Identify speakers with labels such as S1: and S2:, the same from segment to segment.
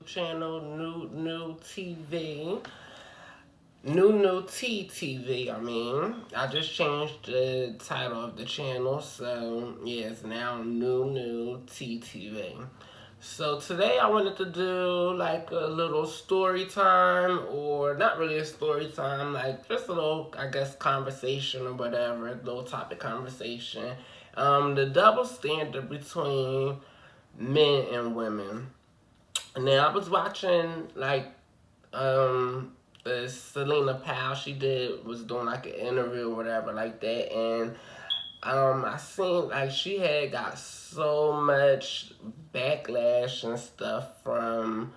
S1: channel, New TV. New TTV, I mean. I just changed the title of the channel, so yeah, it's now New TTV. So today I wanted to do like a little story time, or not really a story time, like just a little, I guess, conversation or whatever, a little topic conversation. The double standard between men and women. Now I was watching like um Selena Powell, she was doing like an interview or whatever like that, and I seen like she had got so much backlash and stuff from,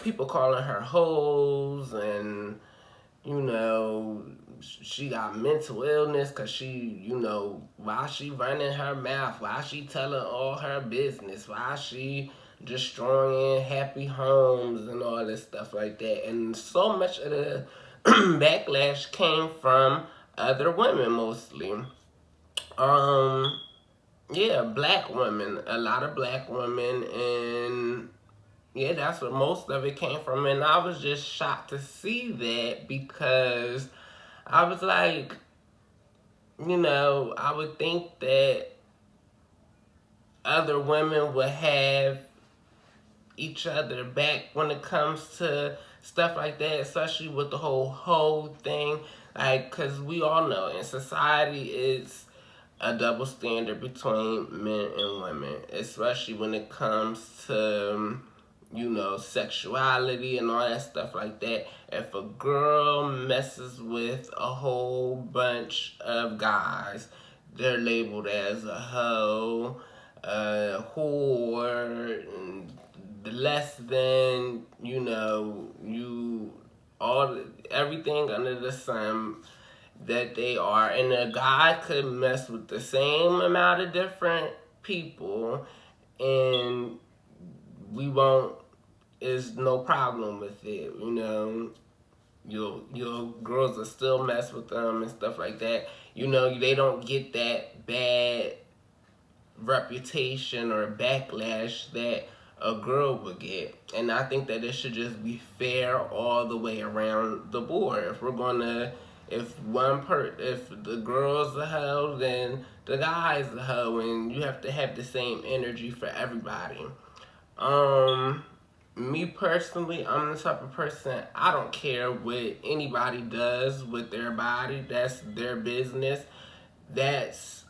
S1: people calling her hoes, and you know she got mental illness because why she running her mouth, why she telling all her business, why she destroying happy homes and all this stuff like that. And so much of the backlash came from other women mostly. um yeah, black women, a lot of black women, and yeah, that's where most of it came from. And I was just shocked to see that, because I was like, I would think that other women would have each other back when it comes to stuff like that, especially with the whole thing. Like, because we all know in society it's a double standard between men and women, especially when it comes to, sexuality and all that stuff like that. If a girl messes with a whole bunch of guys, they're labeled as a hoe, a whore, and the less than, all everything under the sun that they are. And a guy could mess with the same amount of different people, and we won't, is no problem with it, your girls will still mess with them and stuff like that. They don't get that bad reputation or backlash that a girl would get. And I think that it should just be fair all the way around the board. If we're gonna, if the girl's a hoe, then the guy's a hoe, and you have to have the same energy for everybody. Um, Me personally, I'm the type of person, I don't care what anybody does with their body. That's their business. That's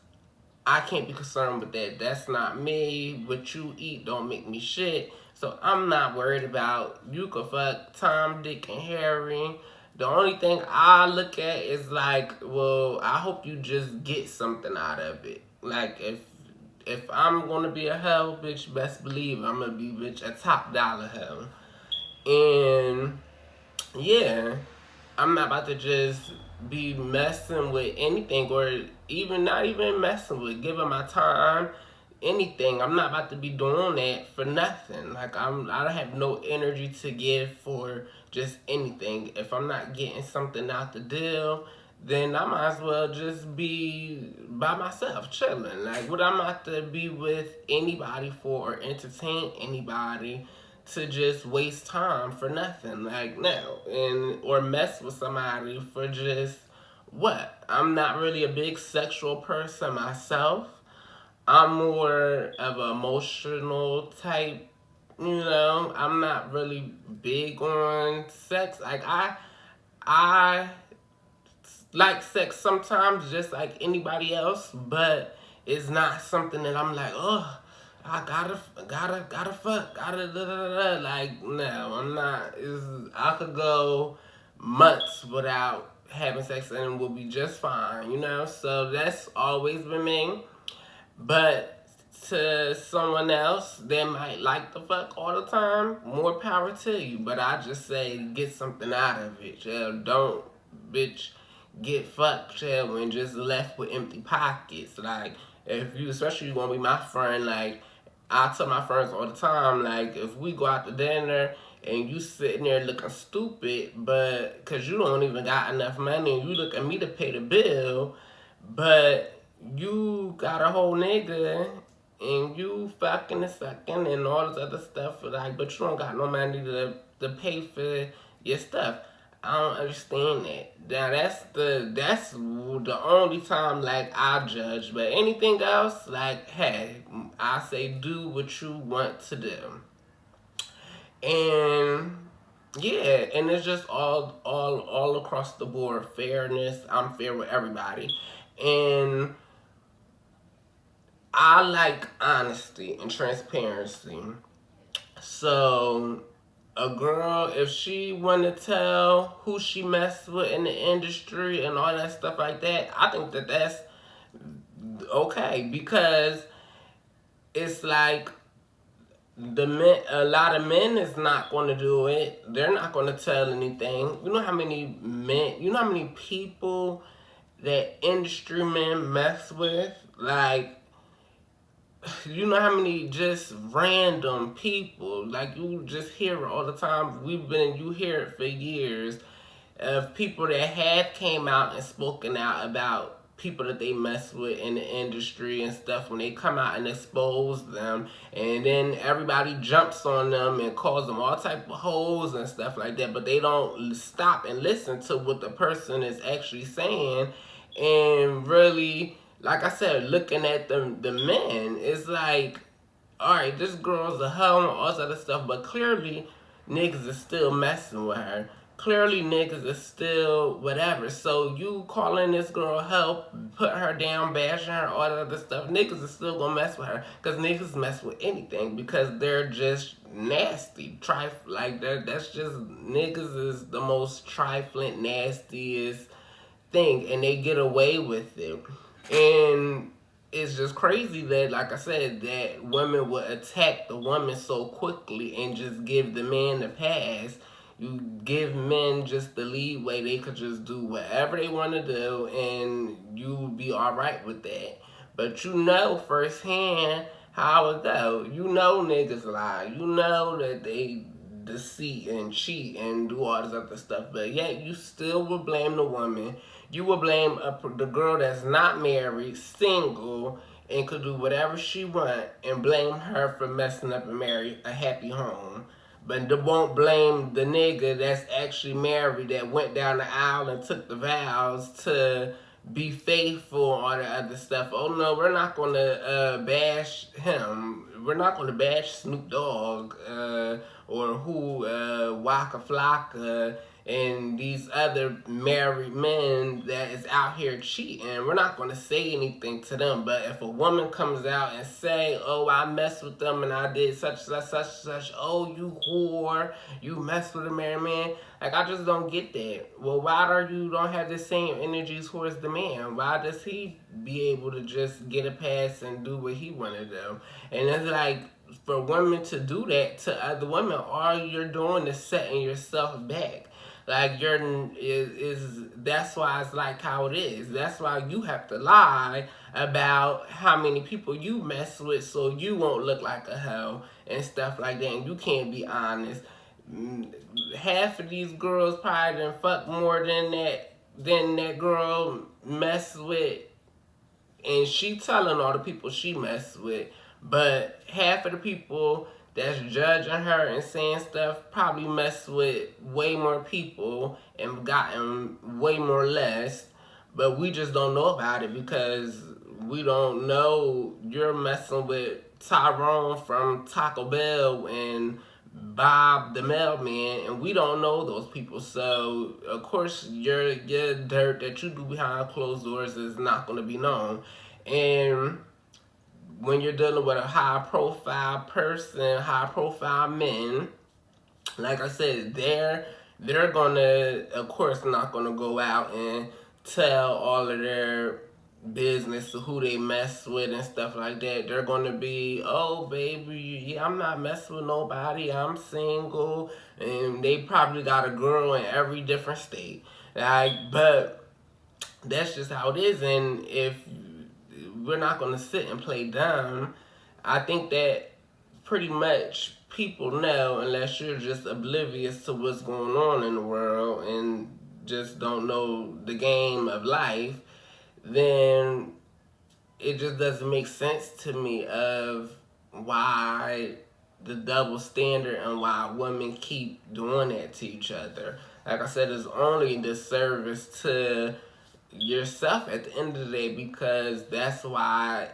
S1: I can't be concerned with that. That's not me. What you eat don't make me shit. So I'm not worried about, you could fuck Tom, Dick, and Harry. The only thing I look at is like, well, I hope you just get something out of it. Like, if I'm gonna be a hoe, bitch, best believe I'm gonna be, bitch, a top dollar hoe. And yeah, I'm not about to just be messing with anything, or even not even messing with, giving my time, anything. I'm not about to be doing that for nothing. Like, I don't have no energy to give for just anything. If I'm not getting something out the deal, then I might as well just be by myself, chilling. Like, what I'm about to be with anybody for, or entertain anybody to just waste time for nothing, like, no, and or mess with somebody for just what? I'm not really a big sexual person myself. I'm more of an emotional type. I'm not really big on sex. Like, I like sex sometimes, just like anybody else, but it's not something that I'm like, oh, I gotta fuck, gotta da da da. Like, no, I'm not. I could go months without having sex and we'll be just fine, So that's always been me. But to someone else, they might like the fuck all the time. More power to you. But I just say, get something out of it. Don't, bitch, get fucked, and just left with empty pockets. Like, if you, especially you want to be my friend, like, I tell my friends all the time, like, if we go out to dinner and you sitting there looking stupid, but because you don't even got enough money and you look at me to pay the bill, but you got a whole nigga and you fucking and sucking and all this other stuff, like, but you don't got no money to pay for your stuff. I don't understand that. Now that's the only time like I judge, but anything else, like, hey, I say do what you want to do, and yeah, and it's just all across the board fairness. I'm fair with everybody, and I like honesty and transparency. So a girl, if she want to tell who she messed with in the industry and all that stuff like that, I think that that's okay, because it's like the men, a lot of men is not going to do it. They're not going to tell anything. You know how many men, you know how many people that industry men mess with? Like, you know how many just random people, like, you just hear it all the time. You hear it for years, of people that have came out and spoken out about people that they mess with in the industry and stuff, when they come out and expose them, and then everybody jumps on them and calls them all type of hoes and stuff like that, but they don't stop and listen to what the person is actually saying. And really, like I said, looking at the men, it's like, all right, this girl's a hoe and all this other stuff, but clearly niggas is still messing with her. Clearly niggas is still whatever. So you calling this girl help, put her down, bashing her, all that other stuff, niggas is still gonna mess with her, because niggas mess with anything because they're just nasty. Like that's just, niggas is the most trifling, nastiest thing, and they get away with it. And it's just crazy that, like I said, that women would attack the woman so quickly and just give the man the pass. You give men just the leeway, they could just do whatever they want to do, and you be all right with that. But you know firsthand how it go. You know niggas lie. You know that they deceit and cheat and do all this other stuff, but yet you still will blame the woman. You will blame the girl that's not married, single, and could do whatever she want, and blame her for messing up and marry a happy home. But they won't blame the nigga that's actually married, that went down the aisle and took the vows to be faithful, all the other stuff. Oh no, we're not gonna bash him. We're not gonna bash Snoop Dogg or who Waka Flocka and these other married men that is out here cheating. We're not going to say anything to them. But if a woman comes out and say, oh, I messed with them and I did such, oh, you whore, you messed with a married man, like, I just don't get that. Well, why don't have the same energy towards the man? Why does he be able to just get a pass and do what he want to do? And it's like, for women to do that to other women, all you're doing is setting yourself back. Like, that's why it's like how it is. That's why you have to lie about how many people you mess with, so you won't look like a hoe and stuff like that. And you can't be honest. Half of these girls probably done fuck more than that girl mess with, and she telling all the people she messed with. But half of the people that's judging her and saying stuff probably messed with way more people and gotten way more less. But we just don't know about it because we don't know you're messing with Tyrone from Taco Bell and Bob the mailman, and we don't know those people. So of course your dirt that you do behind closed doors is not going to be known. And when you're dealing with a high profile person, high profile men, like I said, they're gonna, of course, not gonna go out and tell all of their business to who they mess with and stuff like that. They're gonna be, oh baby, yeah, I'm not messing with nobody, I'm single, and they probably got a girl in every different state. Like, but that's just how it is. And if we're not gonna sit and play dumb, I think that pretty much people know, unless you're just oblivious to what's going on in the world and just don't know the game of life, then it just doesn't make sense to me of why the double standard and why women keep doing that to each other. Like I said, it's only a disservice to yourself at the end of the day, because that's why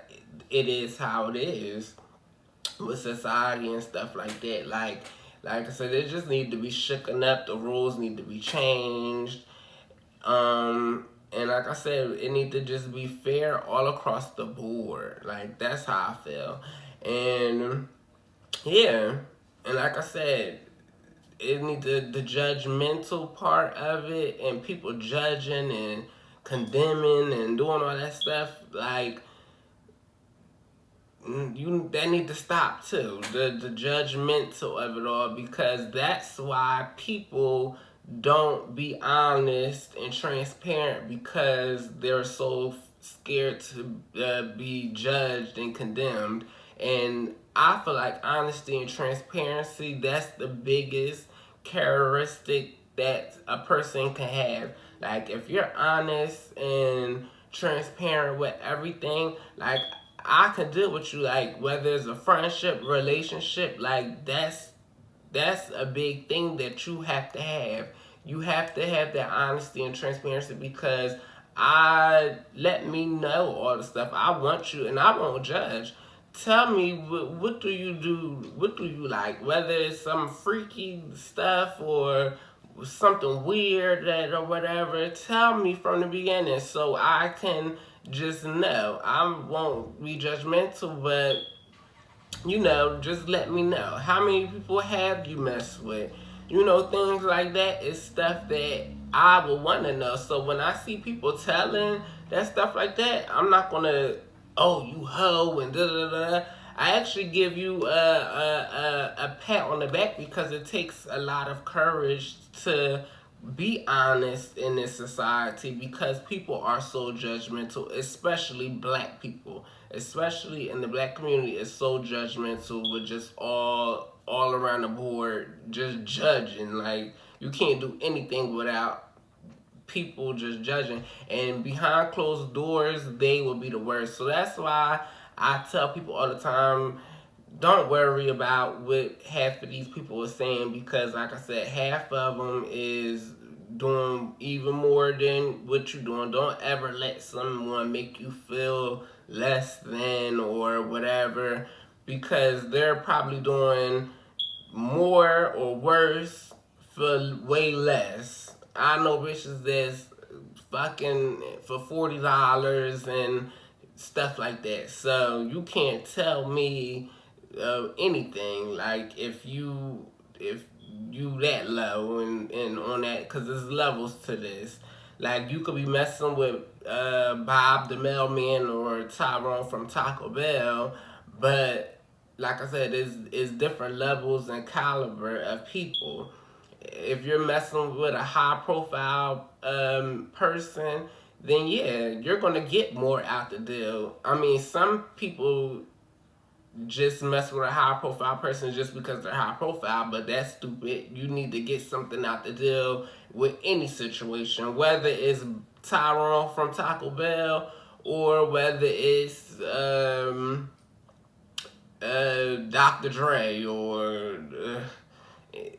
S1: it is how it is with society and stuff like that. Like I said, it just need to be shooken up. The rules need to be changed. And like I said, it need to just be fair all across the board. Like, that's how I feel. And yeah, and like I said, it need the judgmental part of it, and people judging and condemning and doing all that stuff. Like, that need to stop too. The judgmental of it all, because that's why people don't be honest and transparent, because they're so scared to be judged and condemned. And I feel like honesty and transparency, that's the biggest characteristic that a person can have. Like, if you're honest and transparent with everything, like, I can deal with you, like, whether it's a friendship, relationship, like, that's a big thing that you have to have. You have to have that honesty and transparency, because I let me know all the stuff. I want you, and I won't judge. Tell me, what do you do? What do you like? Whether it's some freaky stuff or something weird that or whatever, tell me from the beginning so I can just know. I won't be judgmental, but just let me know. How many people have you messed with? Things like that is stuff that I would want to know. So when I see people telling that stuff like that, I'm not gonna, oh, you hoe and da da da. I actually give you a pat on the back, because it takes a lot of courage to be honest in this society, because people are so judgmental, especially black people, especially in the black community, is so judgmental with just all around the board, just judging. Like, you can't do anything without people just judging, and behind closed doors they will be the worst. So that's why I tell people all the time, don't worry about what half of these people are saying, because like I said, half of them is doing even more than what you're doing. Don't ever let someone make you feel less than or whatever, because they're probably doing more or worse for way less. I know bitches that's fucking for $40 and stuff like that. So you can't tell me anything. Like, if you that low and on that, because there's levels to this. Like, you could be messing with Bob the mailman or Tyrone from Taco Bell, but like I said, it's different levels and caliber of people. If you're messing with a high profile person, then yeah, you're gonna get more out the deal. I mean, some people just mess with a high profile person just because they're high profile, but that's stupid. You need to get something out the deal with any situation, whether it's Tyrone from Taco Bell or whether it's Dr. Dre or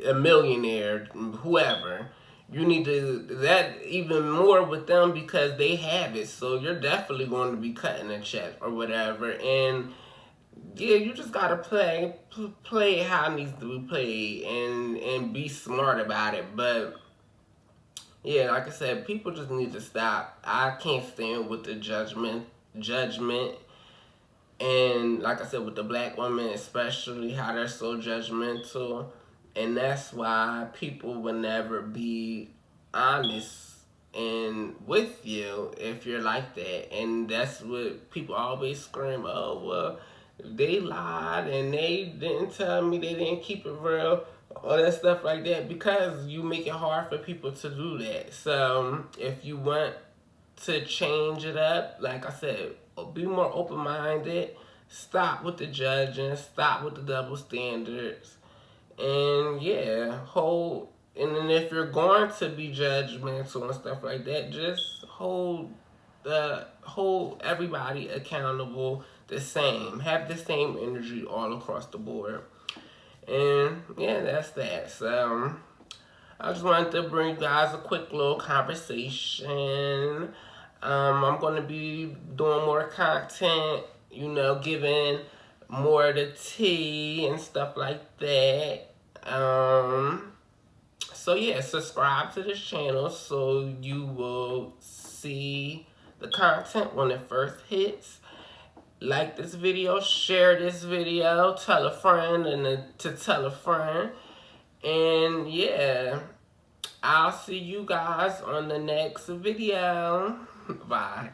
S1: a millionaire, whoever. You need to that even more with them, because they have it. So you're definitely going to be cutting a check or whatever. And yeah, you just gotta play how it needs to be played, and be smart about it. But yeah, like I said, people just need to stop. I can't stand with the judgment, and like I said, with the black women especially, how they're so judgmental, and that's why people will never be honest and with you if you're like that. And that's what people always scream, oh well, they lied and they didn't tell me, they didn't keep it real, all that stuff like that, because you make it hard for people to do that. So if you want to change it up, like I said, be more open-minded, stop with the judging, stop with the double standards, and yeah, and then if you're going to be judgmental and stuff like that, just hold hold everybody accountable the same. Have the same energy all across the board. And yeah, that's that. So I just wanted to bring you guys a quick little conversation. I'm going to be doing more content, giving more of the tea and stuff like that. So yeah, subscribe to this channel so you will see the content when it first hits. Like this video, share this video, tell a friend to tell a friend. And yeah, I'll see you guys on the next video. Bye.